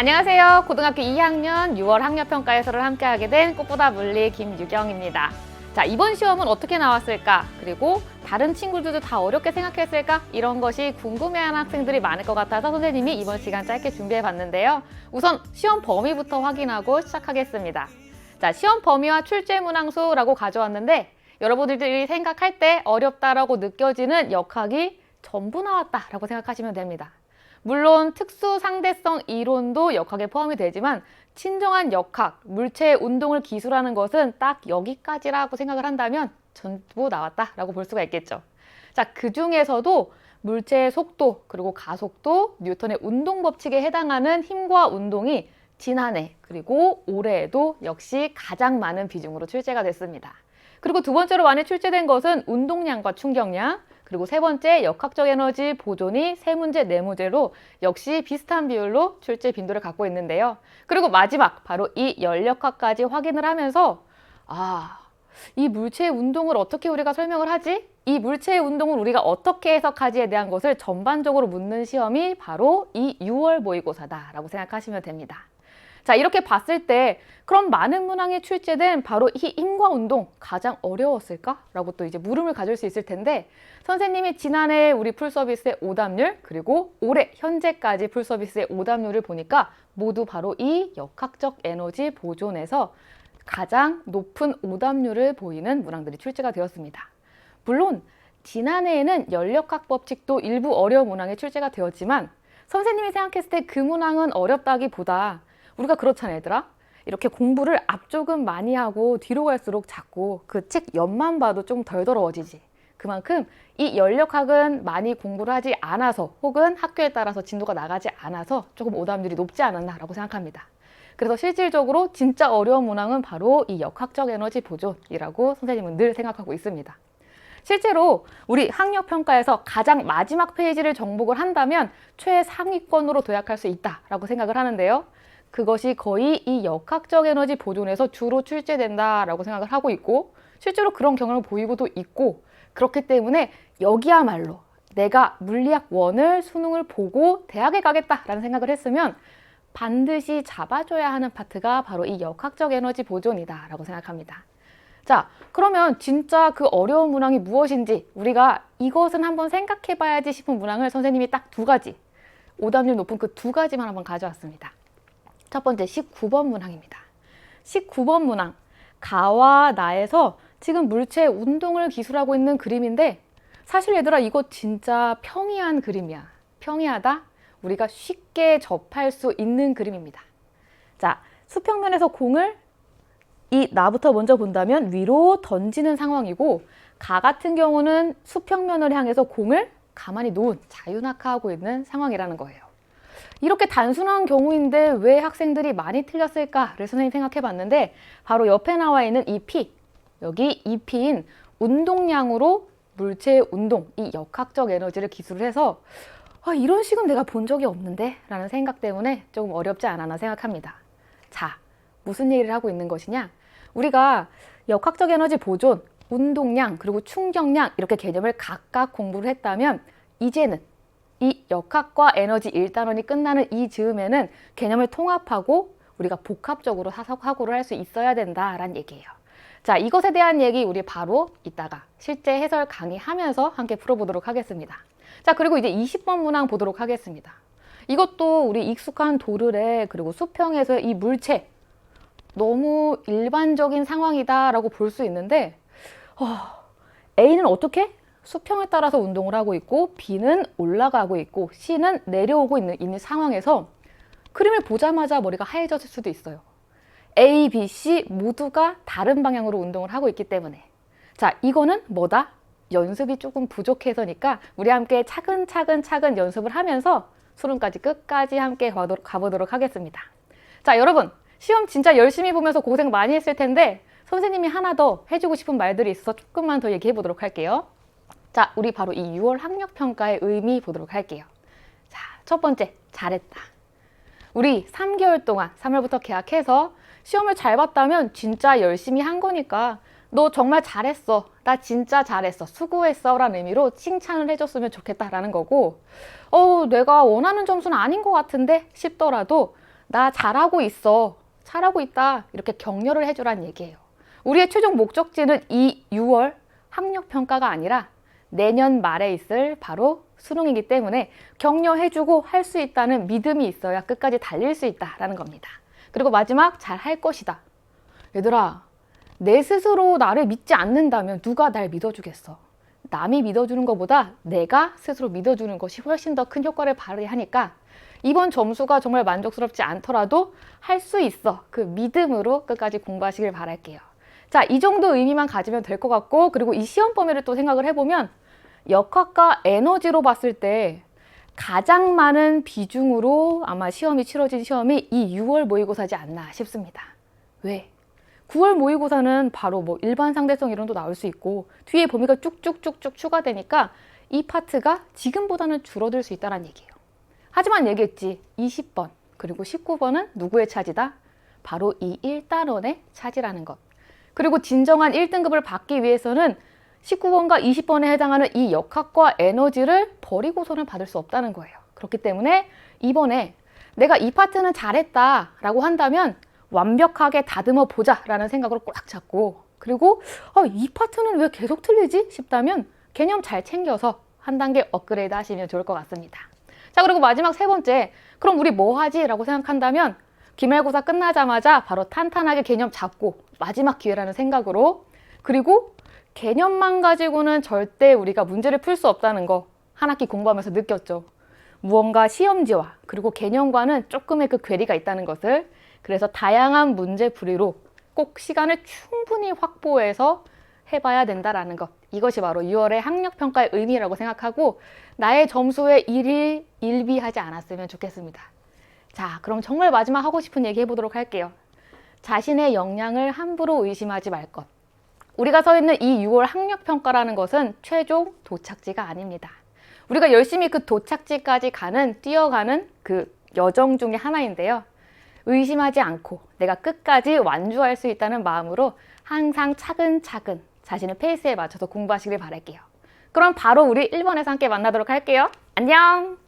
안녕하세요. 고등학교 2학년 6월 학력평가에서를 함께하게 된 꽃보다 물리 김유경입니다. 자, 이번 시험은 어떻게 나왔을까? 그리고 다른 친구들도 다 어렵게 생각했을까? 이런 것이 궁금해하는 학생들이 많을 것 같아서 선생님이 이번 시간 짧게 준비해봤는데요. 우선 시험 범위부터 확인하고 시작하겠습니다. 자, 시험 범위와 출제 문항수라고 가져왔는데 여러분들이 생각할 때 어렵다라고 느껴지는 역학이 전부 나왔다라고 생각하시면 됩니다. 물론 특수 상대성 이론도 역학에 포함이 되지만 친정한 역학, 물체의 운동을 기술하는 것은 딱 여기까지라고 생각을 한다면 전부 나왔다라고 볼 수가 있겠죠. 자, 그 중에서도 물체의 속도, 그리고 가속도, 뉴턴의 운동 법칙에 해당하는 힘과 운동이 지난해 그리고 올해에도 역시 가장 많은 비중으로 출제가 됐습니다. 그리고 두 번째로 많이 출제된 것은 운동량과 충격량, 그리고 세 번째 역학적 에너지 보존이 세 문제, 네 문제로 역시 비슷한 비율로 출제 빈도를 갖고 있는데요. 그리고 마지막 바로 이 연력학까지 확인을 하면서 이 물체의 운동을 어떻게 우리가 설명을 하지? 이 물체의 운동을 우리가 어떻게 해석하지에 대한 것을 전반적으로 묻는 시험이 바로 이 6월 모의고사다라고 생각하시면 됩니다. 자, 이렇게 봤을 때 그럼 많은 문항에 출제된 바로 이 힘과 운동 가장 어려웠을까? 라고 또 이제 물음을 가질 수 있을 텐데 선생님이 지난해 우리 풀서비스의 오답률 그리고 올해 현재까지 풀서비스의 오답률을 보니까 모두 바로 이 역학적 에너지 보존에서 가장 높은 오답률을 보이는 문항들이 출제가 되었습니다. 물론 지난해에는 연력학 법칙도 일부 어려운 문항에 출제가 되었지만 선생님이 생각했을 때 그 문항은 어렵다기보다 우리가 그렇잖아요, 얘들아. 이렇게 공부를 앞쪽은 많이 하고 뒤로 갈수록 자꾸 그 책 옆만 봐도 좀 덜 더러워지지. 그만큼 이 연력학은 많이 공부를 하지 않아서 혹은 학교에 따라서 진도가 나가지 않아서 조금 오답률이 높지 않았나라고 생각합니다. 그래서 실질적으로 진짜 어려운 문항은 바로 이 역학적 에너지 보존이라고 선생님은 늘 생각하고 있습니다. 실제로 우리 학력평가에서 가장 마지막 페이지를 정복을 한다면 최상위권으로 도약할 수 있다라고 생각을 하는데요. 그것이 거의 이 역학적 에너지 보존에서 주로 출제된다라고 생각을 하고 있고 실제로 그런 경향을 보이고도 있고 그렇기 때문에 여기야말로 내가 물리학 1을 수능을 보고 대학에 가겠다라는 생각을 했으면 반드시 잡아줘야 하는 파트가 바로 이 역학적 에너지 보존이다라고 생각합니다. 자, 그러면 진짜 그 어려운 문항이 무엇인지 우리가 이것은 한번 생각해 봐야지 싶은 문항을 선생님이 딱 두 가지, 오답률 높은 그 두 가지만 한번 가져왔습니다. 첫 번째 19번 문항입니다. 19번 문항, 가와 나에서 지금 물체의 운동을 기술하고 있는 그림인데 사실 얘들아 이거 진짜 평이한 그림이야. 평이하다? 우리가 쉽게 접할 수 있는 그림입니다. 자, 수평면에서 공을 이 나부터 먼저 본다면 위로 던지는 상황이고 가 같은 경우는 수평면을 향해서 공을 가만히 놓은 자유낙하하고 있는 상황이라는 거예요. 이렇게 단순한 경우인데 왜 학생들이 많이 틀렸을까를 선생님이 생각해 봤는데 바로 옆에 나와 있는 이 P, 여기 이 P인 운동량으로 물체의 운동, 이 역학적 에너지를 기술을 해서 이런 식은 내가 본 적이 없는데 라는 생각 때문에 조금 어렵지 않았나 생각합니다. 자, 무슨 얘기를 하고 있는 것이냐? 우리가 역학적 에너지 보존, 운동량, 그리고 충격량 이렇게 개념을 각각 공부를 했다면 이제는 이 역학과 에너지 1단원이 끝나는 이 즈음에는 개념을 통합하고 우리가 복합적으로 사고를 할 수 있어야 된다라는 얘기예요. 자, 이것에 대한 얘기 우리 바로 이따가 실제 해설 강의하면서 함께 풀어보도록 하겠습니다. 자, 그리고 이제 20번 문항 보도록 하겠습니다. 이것도 우리 익숙한 도르래 그리고 수평에서의 이 물체 너무 일반적인 상황이다라고 볼 수 있는데 A는 어떻게? 수평에 따라서 운동을 하고 있고 B는 올라가고 있고 C는 내려오고 있는 상황에서 그림을 보자마자 머리가 하얘졌을 수도 있어요. A, B, C 모두가 다른 방향으로 운동을 하고 있기 때문에 자, 이거는 뭐다? 연습이 조금 부족해서니까 우리 함께 차근차근 연습을 하면서 수능까지 끝까지 함께 가보도록 하겠습니다. 자, 여러분 시험 진짜 열심히 보면서 고생 많이 했을 텐데 선생님이 하나 더 해주고 싶은 말들이 있어서 조금만 더 얘기해 보도록 할게요. 자, 우리 바로 이 6월 학력평가의 의미 보도록 할게요. 자, 첫 번째, 잘했다. 우리 3개월 동안 3월부터 개학해서 시험을 잘 봤다면 진짜 열심히 한 거니까 너 정말 잘했어. 나 진짜 잘했어. 수고했어. 라는 의미로 칭찬을 해줬으면 좋겠다라는 거고 내가 원하는 점수는 아닌 것 같은데 싶더라도 나 잘하고 있어. 잘하고 있다. 이렇게 격려를 해주란 얘기예요. 우리의 최종 목적지는 이 6월 학력평가가 아니라 내년 말에 있을 바로 수능이기 때문에 격려해주고 할 수 있다는 믿음이 있어야 끝까지 달릴 수 있다라는 겁니다. 그리고 마지막, 잘 할 것이다. 얘들아, 내 스스로 나를 믿지 않는다면 누가 날 믿어주겠어? 남이 믿어주는 것보다 내가 스스로 믿어주는 것이 훨씬 더 큰 효과를 발휘하니까 이번 점수가 정말 만족스럽지 않더라도 할 수 있어. 그 믿음으로 끝까지 공부하시길 바랄게요. 자, 이 정도 의미만 가지면 될 것 같고, 그리고 이 시험 범위를 또 생각을 해보면 역학과 에너지로 봤을 때 가장 많은 비중으로 아마 시험이 치러진 시험이 이 6월 모의고사지 않나 싶습니다. 왜? 9월 모의고사는 바로 뭐 일반 상대성 이론도 나올 수 있고 뒤에 범위가 쭉쭉쭉쭉 추가되니까 이 파트가 지금보다는 줄어들 수 있다는 얘기예요. 하지만 얘기했지, 20번 그리고 19번은 누구의 차지다? 바로 이 1단원의 차지라는 것. 그리고 진정한 1등급을 받기 위해서는 19번과 20번에 해당하는 이 역학과 에너지를 버리고서는 받을 수 없다는 거예요. 그렇기 때문에 이번에 내가 이 파트는 잘했다 라고 한다면 완벽하게 다듬어 보자 라는 생각으로 꽉 잡고, 그리고 이 파트는 왜 계속 틀리지? 싶다면 개념 잘 챙겨서 한 단계 업그레이드 하시면 좋을 것 같습니다. 자, 그리고 마지막 세 번째, 그럼 우리 뭐 하지? 라고 생각한다면 기말고사 끝나자마자 바로 탄탄하게 개념 잡고 마지막 기회라는 생각으로, 그리고 개념만 가지고는 절대 우리가 문제를 풀 수 없다는 거 한 학기 공부하면서 느꼈죠. 무언가 시험지와 그리고 개념과는 조금의 그 괴리가 있다는 것을. 그래서 다양한 문제 풀이로 꼭 시간을 충분히 확보해서 해봐야 된다라는 것. 이것이 바로 6월의 학력평가의 의미라고 생각하고 나의 점수에 일희일비하지 않았으면 좋겠습니다. 자, 그럼 정말 마지막 하고 싶은 얘기 해보도록 할게요. 자신의 역량을 함부로 의심하지 말 것. 우리가 서 있는 이 6월 학력평가라는 것은 최종 도착지가 아닙니다. 우리가 열심히 그 도착지까지 뛰어가는 그 여정 중에 하나인데요. 의심하지 않고 내가 끝까지 완주할 수 있다는 마음으로 항상 차근차근 자신의 페이스에 맞춰서 공부하시길 바랄게요. 그럼 바로 우리 1번에서 함께 만나도록 할게요. 안녕!